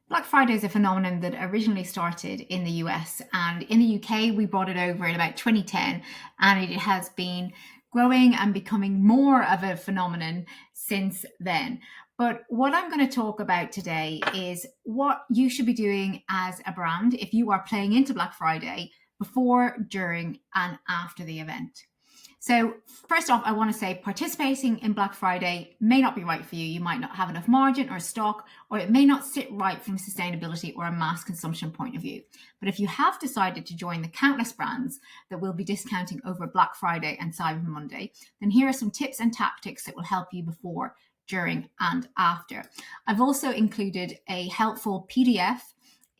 Black Friday is a phenomenon that originally started in the US, and in the UK we brought it over in about 2010, and it has been growing and becoming more of a phenomenon since then. But what I'm going to talk about today is what you should be doing as a brand if you are playing into Black Friday before, during, and after the event. So, first off, I want to say participating in Black Friday may not be right for you. You might not have enough margin or stock, or it may not sit right from a sustainability or a mass consumption point of view. But if you have decided to join the countless brands that will be discounting over Black Friday and Cyber Monday, then here are some tips and tactics that will help you before, during, and after. I've also included a helpful PDF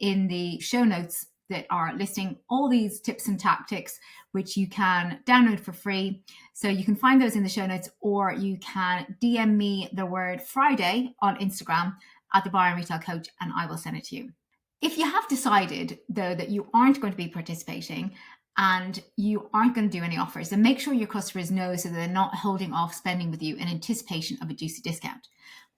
in the show notes that are listing all these tips and tactics, which you can download for free. So you can find those in the show notes, or you can DM me the word Friday on Instagram at the Buyer and Retail Coach, and I will send it to you. If you have decided, though, that you aren't going to be participating and you aren't going to do any offers, then make sure your customers know so that they're not holding off spending with you in anticipation of a juicy discount.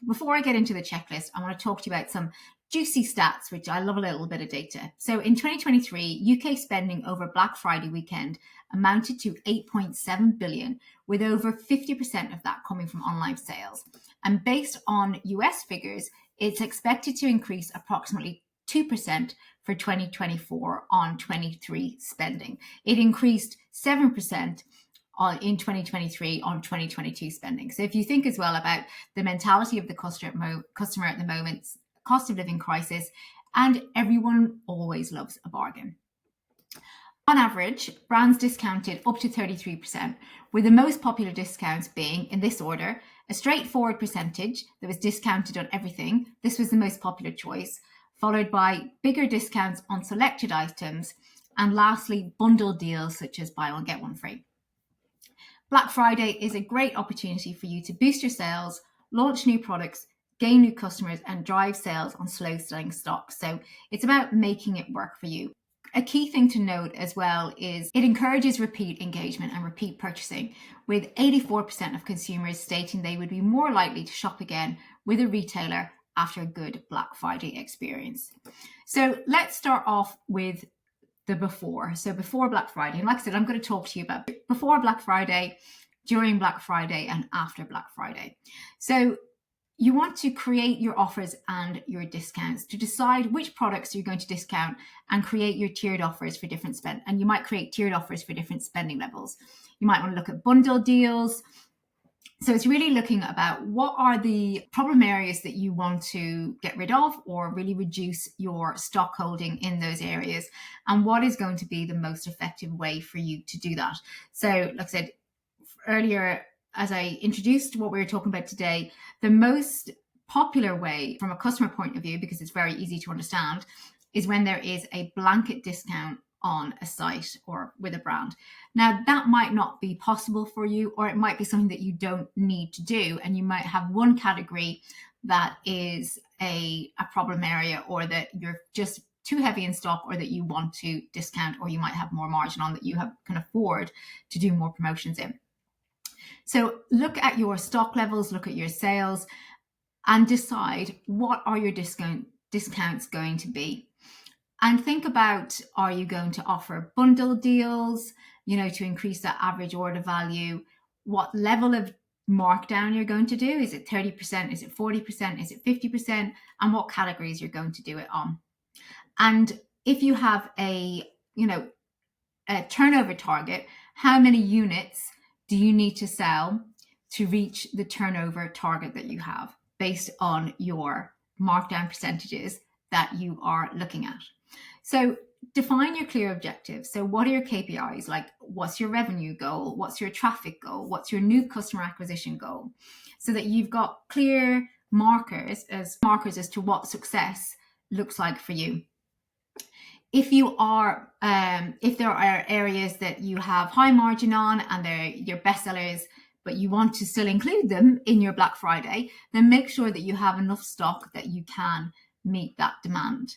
Before I get into the checklist, I want to talk to you about some juicy stats, which I love a little bit of data. So in 2023, UK spending over Black Friday weekend amounted to 8.7 billion, with over 50% of that coming from online sales. And based on US figures, it's expected to increase approximately 2% for 2024 on 23 spending. It increased 7% in 2023 on 2022 spending. So if you think as well about the mentality of the customer at the moment, cost of living crisis, and everyone always loves a bargain. On average, brands discounted up to 33%, with the most popular discounts being, in this order, a straightforward percentage that was discounted on everything. This was the most popular choice, followed by bigger discounts on selected items, and lastly, bundle deals such as buy one, get one free. Black Friday is a great opportunity for you to boost your sales, launch new products, gain new customers, and drive sales on slow selling stock. So it's about making it work for you. A key thing to note as well is it encourages repeat engagement and repeat purchasing, with 84% of consumers stating they would be more likely to shop again with a retailer after a good Black Friday experience. So let's start off with the before. So before Black Friday, and like I said, I'm going to talk to you about before Black Friday, during Black Friday, and after Black Friday. So you want to create your offers and your discounts to decide which products you're going to discount and create your tiered offers for different spend. And you might create tiered offers for different spending levels. You might want to look at bundle deals. So it's really looking about what are the problem areas that you want to get rid of or really reduce your stock holding in those areas, and what is going to be the most effective way for you to do that. So like I said earlier, as I introduced what we were talking about today, the most popular way from a customer point of view, because it's very easy to understand, is when there is a blanket discount on a site or with a brand. Now, that might not be possible for you, or it might be something that you don't need to do. And you might have one category that is a problem area, or that you're just too heavy in stock, or that you want to discount, or you might have more margin on that you can afford to do more promotions in. So look at your stock levels, look at your sales, and decide what are your discounts going to be. And think about, are you going to offer bundle deals, to increase that average order value? What level of markdown you're going to do? Is it 30%? Is it 40%? Is it 50%? And what categories you're going to do it on? And if you have a turnover target, how many units do you need to sell to reach the turnover target that you have based on your markdown percentages that you are looking at? So define your clear objectives. So what are your KPIs? Like, what's your revenue goal? What's your traffic goal? What's your new customer acquisition goal? So that you've got clear markers as to what success looks like for you. If there are areas that you have high margin on and they're your best sellers, but you want to still include them in your Black Friday, then make sure that you have enough stock that you can meet that demand.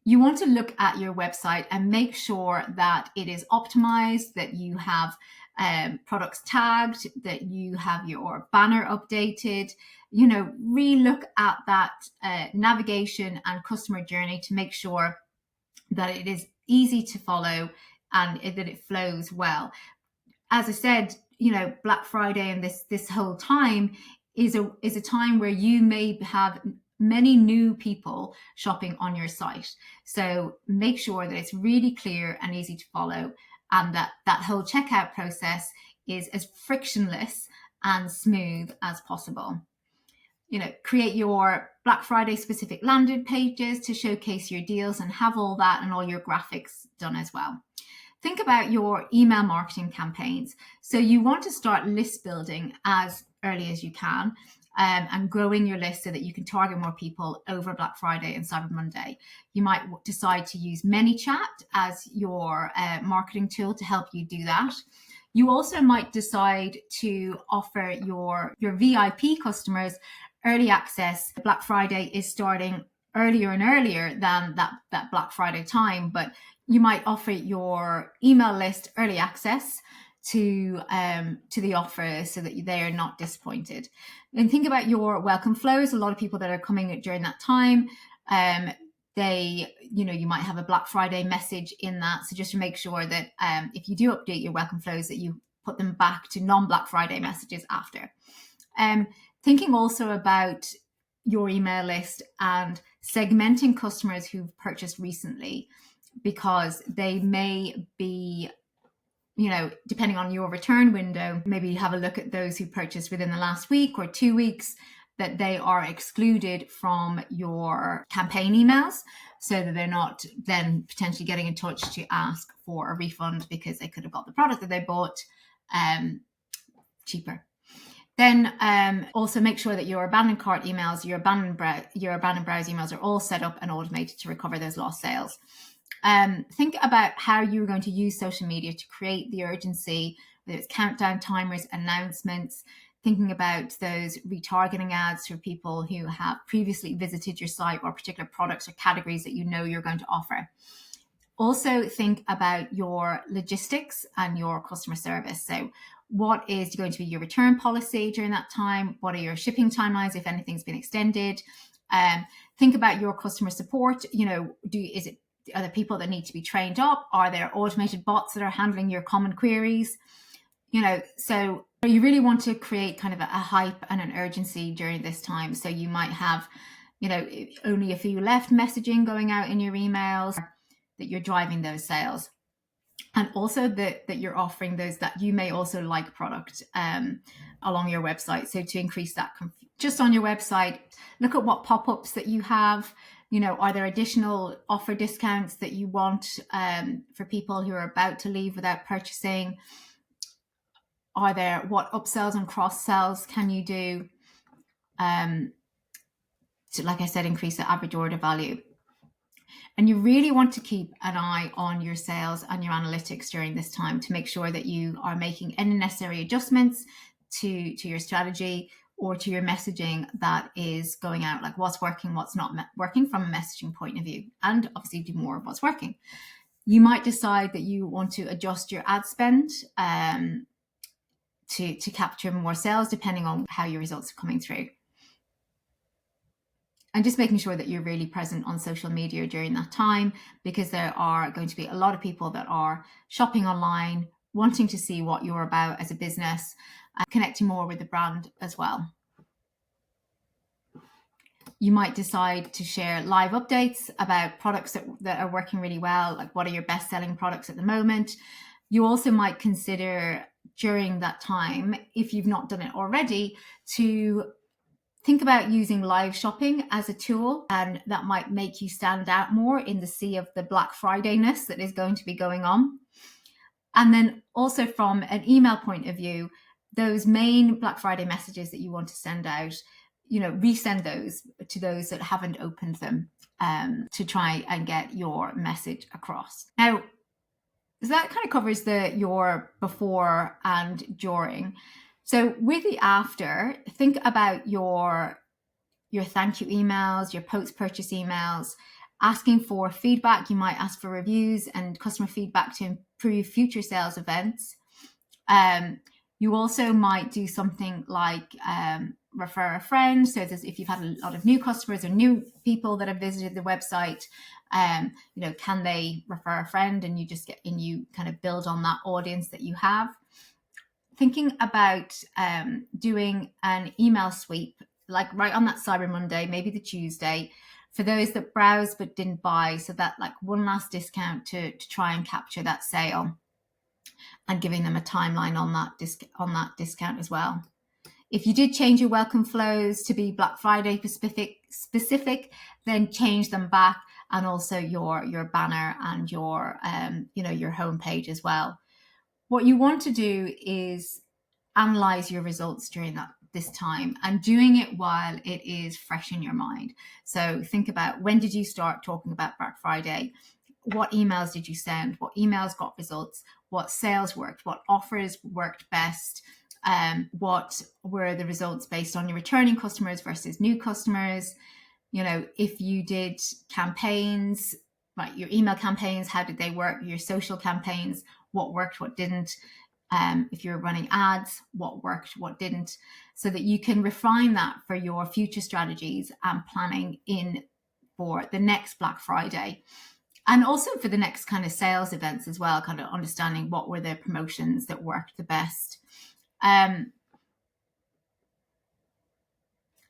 You want to look at your website and make sure that it is optimized, that you have products tagged, that you have your banner updated, re-look at that navigation and customer journey to make sure that it is easy to follow and that it flows well. As I said, Black Friday and this whole time is a time where you may have many new people shopping on your site. So make sure that it's really clear and easy to follow, and that whole checkout process is as frictionless and smooth as possible. Create your Black Friday specific landing pages to showcase your deals and have all that and all your graphics done as well. Think about your email marketing campaigns. So you want to start list building as early as you can, and growing your list so that you can target more people over Black Friday and Cyber Monday. You might decide to use ManyChat as your marketing tool to help you do that. You also might decide to offer your VIP customers early access. Black Friday is starting earlier and earlier than that Black Friday time, but you might offer your email list early access to the offer so that they are not disappointed. And think about your welcome flows. A lot of people that are coming during that time, you might have a Black Friday message in that. So just to make sure that if you do update your welcome flows, that you put them back to non-Black Friday messages after. Thinking also about your email list and segmenting customers who've purchased recently, because they may be, depending on your return window, maybe have a look at those who purchased within the last week or 2 weeks, that they are excluded from your campaign emails, so that they're not then potentially getting in touch to ask for a refund because they could have got the product that they bought cheaper. Then also make sure that your abandoned cart emails, your abandoned browse emails are all set up and automated to recover those lost sales. Think about how you're going to use social media to create the urgency, whether it's countdown timers, announcements, thinking about those retargeting ads for people who have previously visited your site or particular products or categories that you're going to offer. Also think about your logistics and your customer service. So what is going to be your return policy during that time? What are your shipping timelines if anything's been extended? Think about your customer support. Are there people that need to be trained up? Are there automated bots that are handling your common queries? So you really want to create kind of a hype and an urgency during this time. So you might have, only a few left messaging going out in your emails, that you're driving those sales. And also that you're offering those that you may also like product along your website. So to increase that, just on your website, look at what pop-ups that you have. Are there additional offer discounts that you want for people who are about to leave without purchasing? What upsells and cross sells can you do to, like I said, increase the average order value? And you really want to keep an eye on your sales and your analytics during this time to make sure that you are making any necessary adjustments to your strategy or to your messaging that is going out, like what's working, what's not working from a messaging point of view, and obviously do more of what's working. You might decide that you want to adjust your ad spend to capture more sales depending on how your results are coming through. And just making sure that you're really present on social media during that time, because there are going to be a lot of people that are shopping online, wanting to see what you're about as a business, and connecting more with the brand as well. You might decide to share live updates about products that are working really well, like what are your best-selling products at the moment. You also might consider during that time, if you've not done it already, to think about using live shopping as a tool, and that might make you stand out more in the sea of the Black Friday-ness that is going to be going on. And then also from an email point of view, those main Black Friday messages that you want to send out, resend those to those that haven't opened them to try and get your message across. Now, that kind of covers your before and during. So with the after, think about your thank you emails, your post-purchase emails, asking for feedback. You might ask for reviews and customer feedback to improve future sales events. You also might do something like refer a friend. So if you've had a lot of new customers or new people that have visited the website, can they refer a friend, and you kind of build on that audience that you have. Thinking about doing an email sweep, like right on that Cyber Monday, maybe the Tuesday, for those that browse but didn't buy. So that like one last discount to try and capture that sale, and giving them a timeline on that discount as well. If you did change your welcome flows to be Black Friday specific, then change them back, and also your banner and your your homepage as well. What you want to do is analyze your results during this time, and doing it while it is fresh in your mind. So think about, when did you start talking about Black Friday? What emails did you send? What emails got results? What sales worked? What offers worked best? What were the results based on your returning customers versus new customers? If you did campaigns, like your email campaigns, how did they work? Your social campaigns, what worked, what didn't? If you're running ads, what worked, what didn't, so that you can refine that for your future strategies and planning in for the next Black Friday. And also for the next kind of sales events as well, kind of understanding what were the promotions that worked the best. And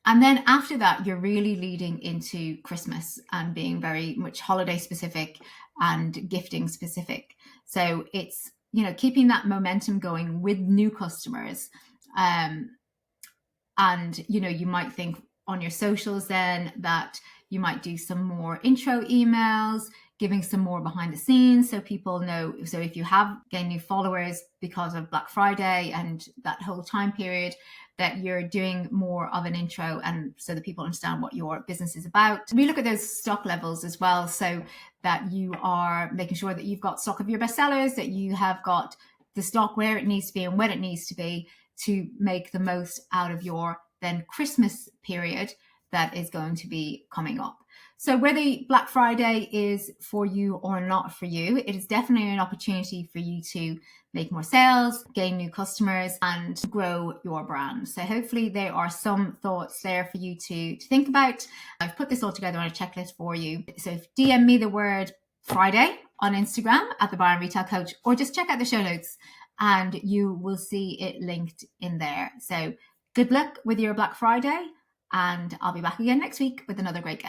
then after that, you're really leading into Christmas and being very much holiday specific and gifting specific. So it's, keeping that momentum going with new customers. And, you might think on your socials then that you might do some more intro emails, giving some more behind the scenes so people know. So if you have gained new followers because of Black Friday and that whole time period, that you're doing more of an intro, and so that people understand what your business is about. We look at those stock levels as well, so that you are making sure that you've got stock of your bestsellers, that you have got the stock where it needs to be and when it needs to be, to make the most out of your then Christmas period that is going to be coming up. So whether Black Friday is for you or not for you, it is definitely an opportunity for you to make more sales, gain new customers, and grow your brand. So hopefully there are some thoughts there for you to think about. I've put this all together on a checklist for you. So DM me the word Friday on Instagram at the Bar and Retail Coach, or just check out the show notes and you will see it linked in there. So good luck with your Black Friday, and I'll be back again next week with another great guest.